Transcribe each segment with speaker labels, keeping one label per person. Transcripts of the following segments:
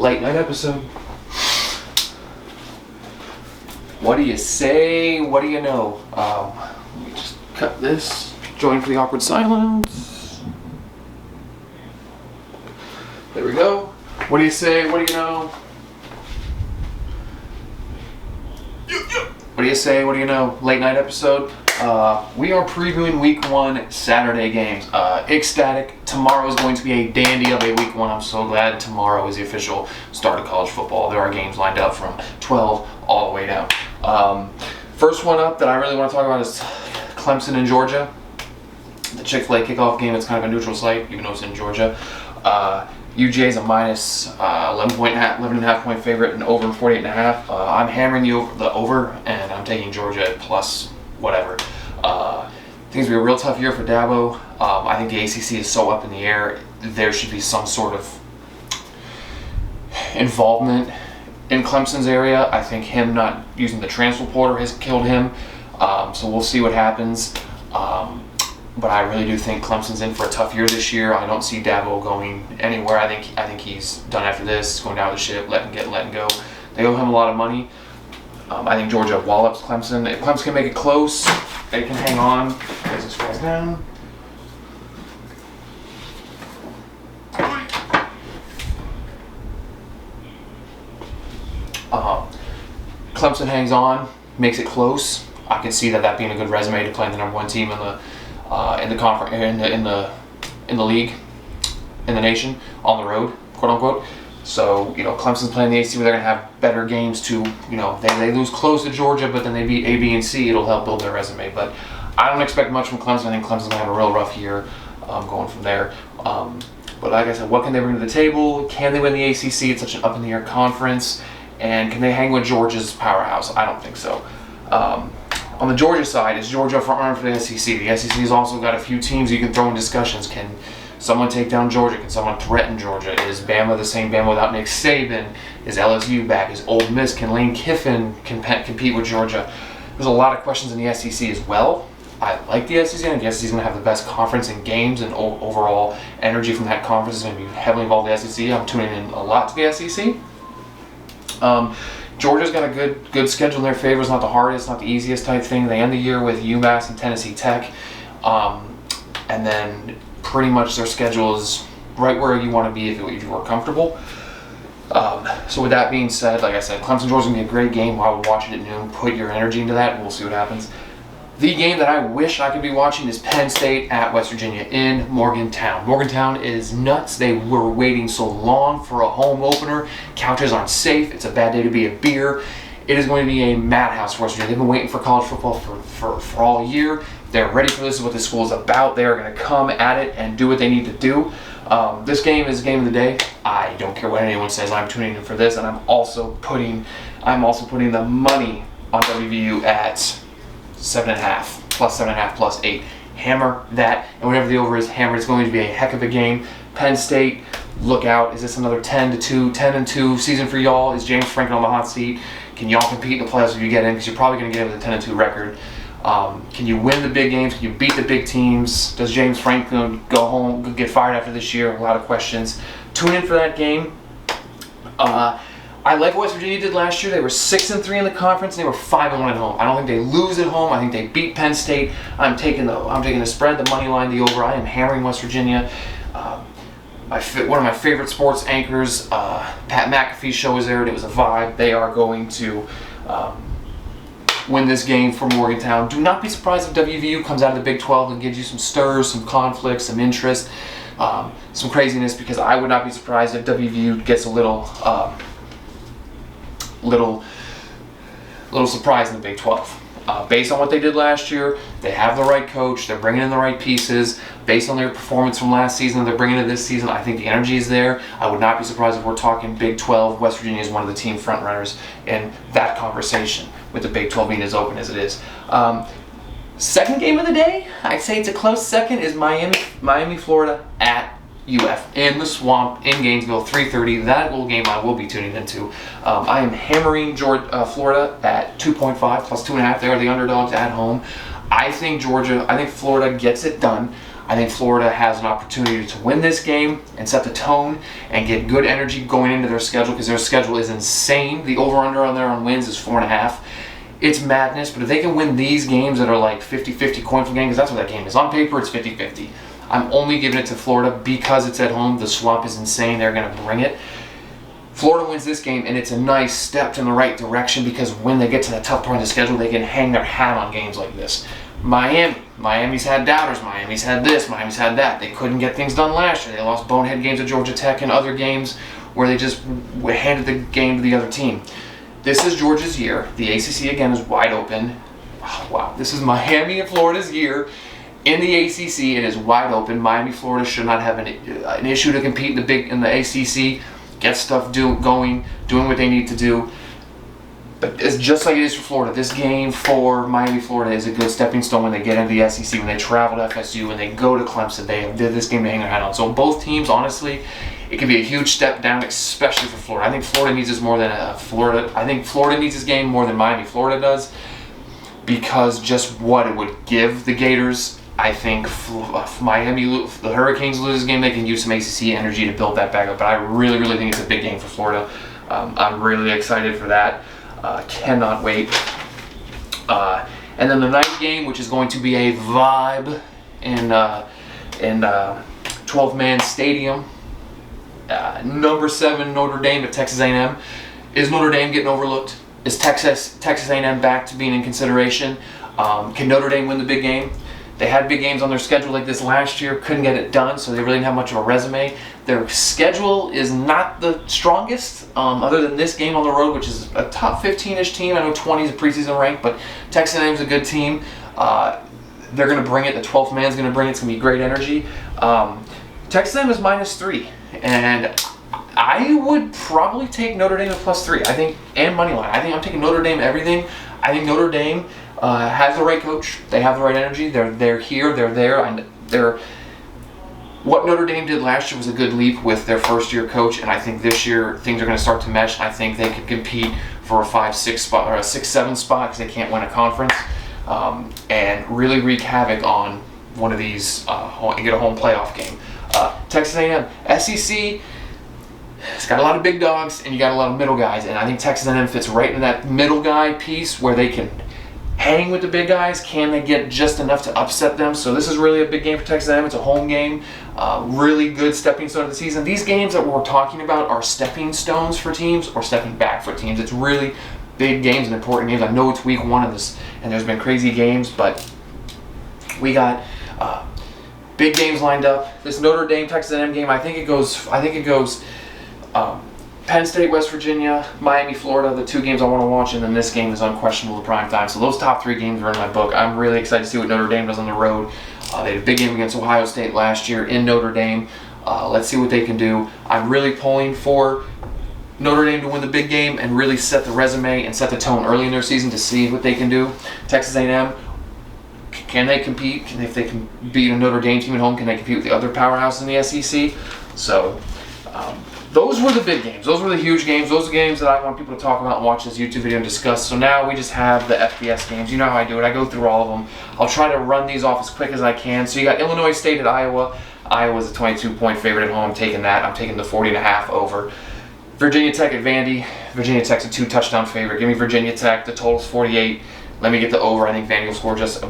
Speaker 1: late night episode. What do you say? What do you know? Let me just cut this. Join for the awkward silence. There we go. What do you say? What do you know? What do you say? What do you know? Late night episode. We are previewing week 1 Saturday games. Ecstatic. Tomorrow is going to be a dandy of a week 1. I'm so glad tomorrow is the official start of college football. There are games lined up from 12 all the way down. First one up that I really want to talk about is Clemson and Georgia. The Chick-fil-A kickoff game. It's kind of a neutral site, even though it's in Georgia. UGA is a minus 11.5 point favorite and over 48.5. I'm hammering the over, and I'm taking Georgia at plus whatever. I think it's going to be a real tough year for Dabo. I think the ACC is so up in the air. There should be some sort of involvement in Clemson's area. I think him not using the transfer portal has killed him. So we'll see what happens. But I really do think Clemson's in for a tough year this year. I don't see Dabo going anywhere. I think he's done after this, going down the ship, letting go. They owe him a lot of money. I think Georgia wallops Clemson. If Clemson can make it close, they can hang on. As this falls down. Clemson hangs on, makes it close. I can see that being a good resume to play the number 1 team in the conference, in the league, in the nation, on the road, quote unquote. So, Clemson's playing the ACC where they're going to have better games to, they lose close to Georgia, but then they beat A, B, and C. It'll help build their resume. But I don't expect much from Clemson. I think Clemson's going to have a real rough year going from there. But like I said, what can they bring to the table? Can they win the ACC? It's such an up-in-the-air conference. And can they hang with Georgia's powerhouse? I don't think so. On the Georgia side, is Georgia front-runner for the SEC? The SEC has also got a few teams you can throw in discussions. Can someone take down Georgia? Can someone threaten Georgia? Is Bama the same Bama without Nick Saban? Is LSU back? Is Ole Miss? Can Lane Kiffin compete with Georgia? There's a lot of questions in the SEC as well. I like the SEC. I think the SEC is going to have the best conference in games, and overall energy from that conference is going to be heavily involved in the SEC. I'm tuning in a lot to the SEC. Georgia's got a good schedule in their favor. It's not the hardest, not the easiest type thing. They end the year with UMass and Tennessee Tech. And then pretty much their schedule is right where you want to be if you were comfortable. So with that being said, like I said, Clemson Georgia's going to be a great game. I would watch it at noon. Put your energy into that, and we'll see what happens. The game that I wish I could be watching is Penn State at West Virginia in Morgantown. Morgantown is nuts. They were waiting so long for a home opener. Couches aren't safe. It's a bad day to be a beer. It is going to be a madhouse for West Virginia. They've been waiting for college football for all year. They're ready for this. Is what this school is about. They are going to come at it and do what they need to do. This game is the game of the day. I don't care what anyone says. I'm tuning in for this, and I'm also putting the money on WVU at 7.5, plus 7.5, plus 8. Hammer that, and whatever the over is, hammer. It's going to be a heck of a game. Penn State, look out. Is this another 10-2 season for y'all? Is James Franklin on the hot seat? Can y'all compete in the playoffs if you get in? Because you're probably going to get in with a 10-2 record. Can you win the big games? Can you beat the big teams? Does James Franklin go home, get fired after this year? A lot of questions. Tune in for that game. I like what West Virginia did last year. They were 6-3 in the conference, and they were 5-1 at home. I don't think they lose at home. I think they beat Penn State. I'm taking the spread, the money line, the over. I am hammering West Virginia. One of my favorite sports anchors, Pat McAfee's show was there, and it was a vibe. They are going to win this game for Morgantown. Do not be surprised if WVU comes out of the Big 12 and gives you some stirs, some conflict, some interest, some craziness, because I would not be surprised if WVU gets a little surprise in the Big 12. Based on what they did last year, they have the right coach, they're bringing in the right pieces. Based on their performance from last season, they're bringing in this season. I think the energy is there. I would not be surprised if we're talking Big 12. West Virginia is one of the team front runners in that conversation, with the Big 12 being as open as it is. Second game of the day, I'd say it's a close second, is Miami, Florida at UF in the Swamp in Gainesville, 3:30. That little game I will be tuning into. I am hammering Florida at 2.5 plus 2.5. They are the underdogs at home. I think Florida gets it done. I think Florida has an opportunity to win this game and set the tone and get good energy going into their schedule, because their schedule is insane. The over-under on there on wins is 4.5. It's madness, but if they can win these games that are like 50-50 coin flip game, because that's what that game is. On paper, it's 50-50. I'm only giving it to Florida because it's at home. The swamp is insane. They're going to bring it. Florida wins this game, and it's a nice step in the right direction, because when they get to that tough part of the schedule, they can hang their hat on games like this. Miami's had doubters. Miami's had this. Miami's had that. They couldn't get things done last year. They lost bonehead games at Georgia Tech and other games where they just handed the game to the other team. This is Georgia's year. The ACC, again, is wide open. Oh, wow. This is Miami and Florida's year. In the ACC, it is wide open. Miami, Florida should not have an issue to compete in the ACC. Get stuff going, doing what they need to do. But it's just like it is for Florida. This game for Miami, Florida is a good stepping stone when they get into the SEC, when they travel to FSU, when they go to Clemson. They did this game to hang their hat on. So both teams, honestly, it could be a huge step down, especially for Florida. I think Florida needs this more than I think Florida needs this game more than Miami, Florida does, because just what it would give the Gators. I think Miami, if the Hurricanes lose this game, they can use some ACC energy to build that back up. But I really, really think it's a big game for Florida. I'm really excited for that. Cannot wait. And then the night game, which is going to be a vibe in 12-man stadium. Number 7 Notre Dame at Texas A&M. Is Notre Dame getting overlooked? Is Texas A&M back to being in consideration? Can Notre Dame win the big game? They had big games on their schedule like this last year, couldn't get it done, so they really didn't have much of a resume. Their schedule is not the strongest, other than this game on the road, which is a top 15-ish team. I know 20 is a preseason rank, but Texas A&M is a good team. They're going to bring it. The 12th man's going to bring it. It's going to be great energy. Texas A&M is -3, and I would probably take Notre Dame at +3. I think, and money line. I think I'm taking Notre Dame everything. I think Notre Dame has the right coach. They have the right energy. They're here. They're there. And what Notre Dame did last year was a good leap with their first-year coach. And I think this year things are going to start to mesh. I think they could compete for a 5-6 spot or a 6-7 spot, because they can't win a conference, and really wreak havoc on one of these and get a home playoff game. Texas A&M, SEC. It's got a lot of big dogs, and you got a lot of middle guys, and I think Texas A&M fits right in that middle guy piece where they can hang with the big guys. Can they get just enough to upset them? So this is really a big game for Texas A&M. It's a home game. Really good stepping stone of the season. These games that we're talking about are stepping stones for teams or stepping back for teams. It's really big games and important games. I know it's week 1 of this, and there's been crazy games, but we got big games lined up. This Notre Dame Texas A&M game, I think it goes Penn State, West Virginia, Miami, Florida, the 2 games I want to watch, and then this game is unquestionable to prime time. So those top 3 games are in my book. I'm really excited to see what Notre Dame does on the road. They had a big game against Ohio State last year in Notre Dame. Let's see what they can do. I'm really pulling for Notre Dame to win the big game and really set the resume and set the tone early in their season to see what they can do. Texas A&M, can they compete? If they can beat a Notre Dame team at home, can they compete with the other powerhouse in the SEC? So those were the big games. Those were the huge games. Those are the games that I want people to talk about and watch this YouTube video and discuss. So now we just have the FBS games. You know how I do it. I go through all of them. I'll try to run these off as quick as I can. So you got Illinois State at Iowa. Iowa's a 22-point favorite at home. I'm taking that. I'm taking the 40.5 over. Virginia Tech at Vandy. Virginia Tech's a 2-touchdown favorite. Give me Virginia Tech. The total's 48. Let me get the over. I think Vandy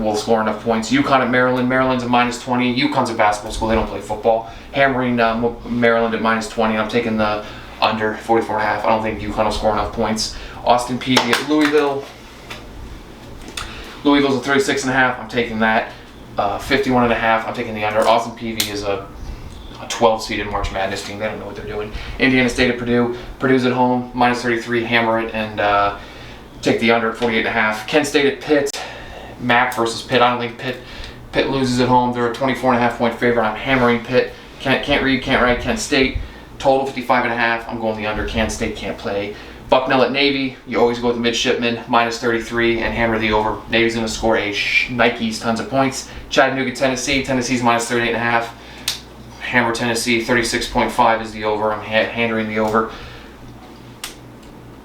Speaker 1: will score enough points. UConn at Maryland. Maryland's a -20. UConn's a basketball school. They don't play football. Hammering Maryland at -20. I'm taking the under 44.5. I don't think UConn will score enough points. Austin Peay at Louisville. Louisville's a 36.5. I'm taking that. 51.5. I'm taking the under. Austin Peay is a 12-seeded March Madness team. They don't know what they're doing. Indiana State at Purdue. Purdue's at home. -33. Hammer it and take the under at 48.5. Kent State at Pitt. Mac versus Pitt. I don't think Pitt loses at home. They're a 24.5-point favorite. I'm hammering Pitt. Can't read, can't write. Kent State. Total 55.5. I'm going the under. Kent State can't play. Bucknell at Navy. You always go with the midshipmen. -33 and hammer the over. Navy's going to score Nikes tons of points. Chattanooga, Tennessee. Tennessee's -38.5. Hammer Tennessee. 36.5 is the over. I'm hammering the over.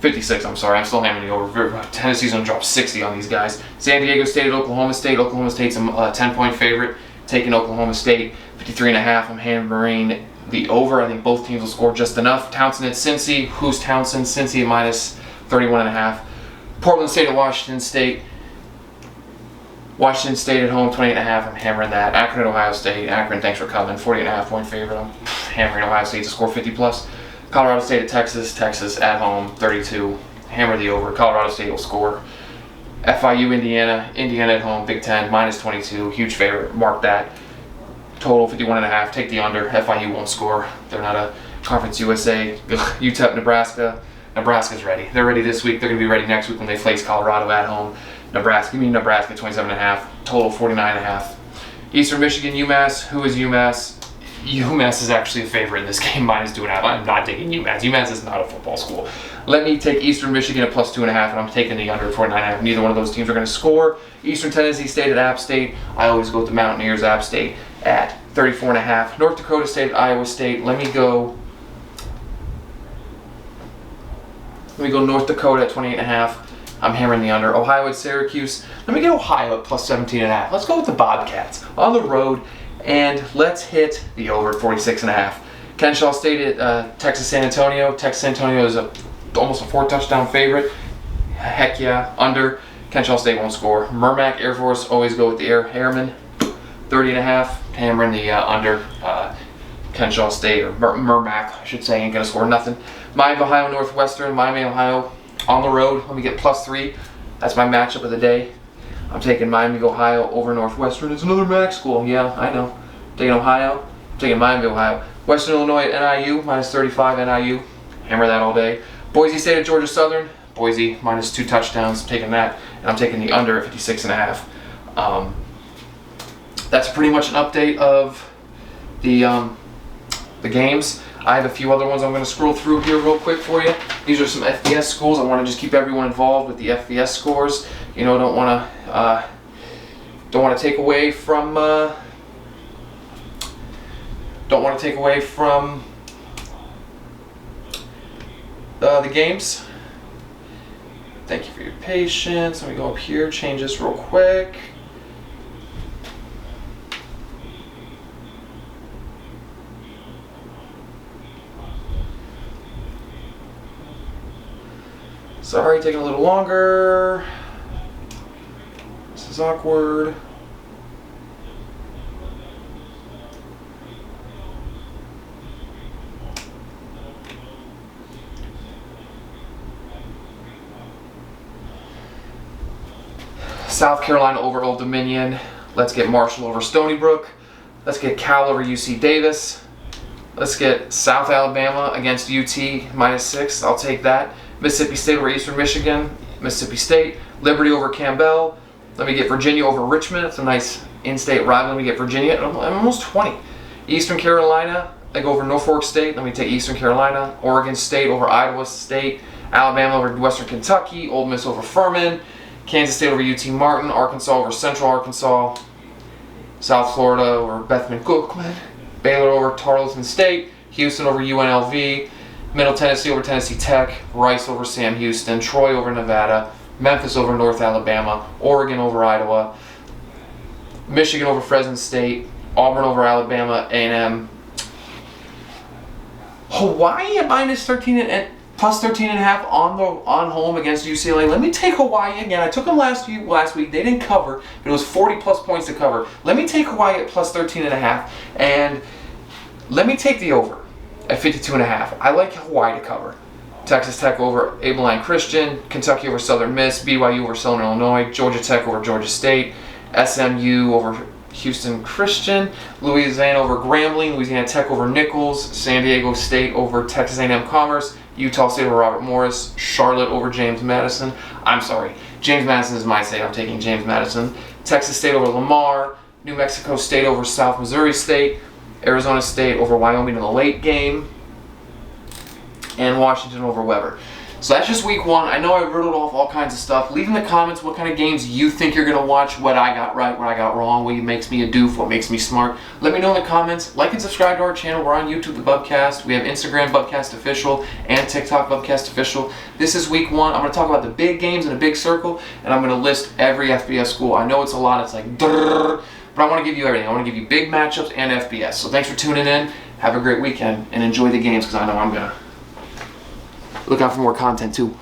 Speaker 1: 56, I'm sorry. I'm still hammering the over. Tennessee's going to drop 60 on these guys. San Diego State at Oklahoma State. Oklahoma State's a 10-point favorite. taking Oklahoma State 53.5. I'm hammering the over. I think both teams will score just enough. Townsend at Cincy. Who's Townsend? Cincy at minus 31.5. Portland State at Washington State. Washington State at home, 28.5. I'm hammering that. Akron at Ohio State. Akron, thanks for coming. 40.5 point favorite. I'm hammering Ohio State to score 50 plus. Colorado State at Texas. Texas at home, 32. Hammer the over. Colorado State will score. FIU, Indiana. Indiana at home, Big Ten, minus 22. Huge favorite. Mark that. Total 51.5. Take the under. FIU won't score. They're not a Conference USA. UTEP, Nebraska. Nebraska's ready. They're ready this week. They're going to be ready next week when they face Colorado at home. Nebraska, give me Nebraska, 27.5. Total 49.5. Eastern Michigan, UMass. Who is UMass? UMass is actually a favorite in this game, minus 2.5. I'm not taking UMass. UMass is not a football school. Let me take Eastern Michigan at plus 2.5, and I'm taking the under at 49.5. Neither one of those teams are going to score. Eastern Tennessee State at App State. I always go with the Mountaineers. App State at 34.5. North Dakota State at Iowa State. Let me go North Dakota at 28.5. I'm hammering the under. Ohio at Syracuse. Let me get Ohio at plus 17.5. Let's go with the Bobcats on the road, and let's hit the over at 46.5. Kennesaw State at Texas San Antonio. Texas San Antonio is almost a 4-touchdown favorite. Heck yeah, under. Kennesaw State won't score. Merrimack Air Force, always go with the Airmen. 30.5. Hammering the under. Kennesaw State, or Merrimack, I should say, ain't going to score nothing. Miami, Ohio, Northwestern. Miami, Ohio on the road. Let me get plus 3. That's my matchup of the day. I'm taking Miami, Ohio over Northwestern. It's another MAC school. Yeah, I know. Taking Ohio. Taking Miami, Ohio. Western Illinois at NIU, minus 35 NIU. Hammer that all day. Boise State at Georgia Southern. Boise, minus 2 touchdowns. I'm taking that. And I'm taking the under at 56.5. That's pretty much an update of the games. I have a few other ones I'm going to scroll through here real quick for you. These are some FBS schools. I want to just keep everyone involved with the FBS scores. You know, don't want to take away from the games. Thank you for your patience. Let me go up here, change this real quick. Sorry, taking a little longer. This is awkward. South Carolina over Old Dominion. Let's get Marshall over Stony Brook. Let's get Cal over UC Davis. Let's get South Alabama against UT, minus 6. I'll take that. Mississippi State over Eastern Michigan. Mississippi State. Liberty over Campbell. Let me get Virginia over Richmond. It's a nice in-state rival. Let me get Virginia at almost 20. Eastern Carolina, I go over Norfolk State. Let me take Eastern Carolina. Oregon State over Iowa State. Alabama over Western Kentucky. Ole Miss over Furman. Kansas State over UT Martin. Arkansas over Central Arkansas. South Florida over Bethune Cookman. Baylor over Tarleton State. Houston over UNLV. Middle Tennessee over Tennessee Tech. Rice over Sam Houston. Troy over Nevada. Memphis over North Alabama. Oregon over Iowa. Michigan over Fresno State. Auburn over Alabama A&M. Hawaii at minus 13 and plus 13.5 on home against UCLA. Let me take Hawaii again. I took them last week. They didn't cover, but it was 40 plus points to cover. Let me take Hawaii at plus 13.5, and let me take the over at 52.5. I like Hawaii to cover. Texas Tech over Abilene Christian. Kentucky over Southern Miss. BYU over Southern Illinois. Georgia Tech over Georgia State. SMU over Houston Christian. Louisiana over Grambling. Louisiana Tech over Nichols. San Diego State over Texas A&M Commerce. Utah State over Robert Morris. Charlotte over James Madison. I'm sorry. James Madison is my state. I'm taking James Madison. Texas State over Lamar. New Mexico State over South Missouri State. Arizona State over Wyoming in the late game. And Washington over Weber. So that's just week 1. I know I riddled off all kinds of stuff. Leave in the comments what kind of games you think you're going to watch, what I got right, what I got wrong, what makes me a doof, what makes me smart. Let me know in the comments. Like and subscribe to our channel. We're on YouTube, The Bubcast. We have Instagram, Bubcast Official, and TikTok, Bubcast Official. This is week 1. I'm going to talk about the big games in a big circle, and I'm going to list every FBS school. I know it's a lot. It's like, but But I want to give you everything. I want to give you big matchups and FBS. So thanks for tuning in. Have a great weekend and enjoy the games because I know I'm going to. Look out for more content too.